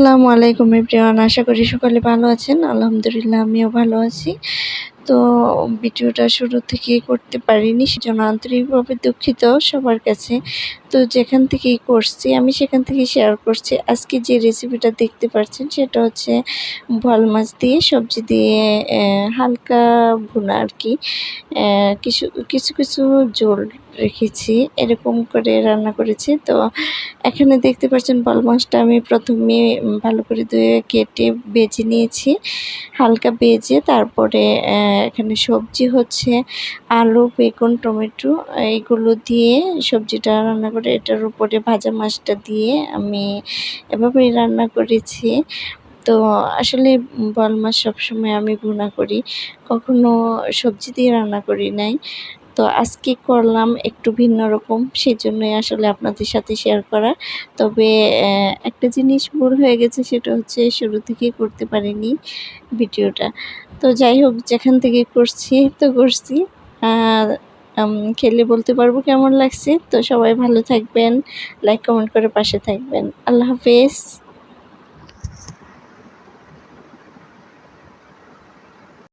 আসসালামু আলাইকুম এভরিওয়ান, আশা করি সকলে ভালো আছেন। আলহামদুলিল্লাহ আমিও ভালো আছি। তো ভিডিওটা শুরু থেকেই করতে পারিনি, সেজন্য আন্তরিকভাবে দুঃখিত সবার কাছে। তো যেখান থেকেই করছি আমি সেখান থেকেই শেয়ার করছি। আজকে যে রেসিপিটা দেখতে পাচ্ছেন সেটা হচ্ছে বোয়াল মাছ দিয়ে সবজি দিয়ে হালকা ভুনা আর কি। কিছু কিছু কিছু ঝোল রেখেছি, এরকম করে রান্না করেছি। তো এখানে দেখতে পাচ্ছেন বোয়াল মাছটা আমি প্রথমে ভালো করে ধুয়ে কেটে বেছে নিয়েছি, হালকা ভেজে। তারপরে এখানে সবজি হচ্ছে আলু, বেগুন, টমেটো এইগুলো দিয়ে সবজিটা রান্না করে এটার উপরে ভাজা মাছটা দিয়ে আমি এভাবেই রান্না করেছি। তো আসলে বোয়াল মাছ সবসময় আমি ভুনা করি, কখনো সবজি দিয়ে রান্না করি নাই। তো আজকে করলাম একটু ভিন্ন রকম, সেজন্যই আসলে আপনাদের সাথে শেয়ার করা। তবে একটা জিনিস ভুল হয়ে গেছে, সেটা হচ্ছে শুরু থেকেই করতে পারিনি ভিডিওটা। তো যাই হোক, যেখান থেকে করছি তো করছি। আর খেলে বলতে পারবো কেমন লাগছে। তো সবাই ভালো থাকবেন, লাইক কমেন্ট করে পাশে থাকবেন। আল্লাহ হাফেজ।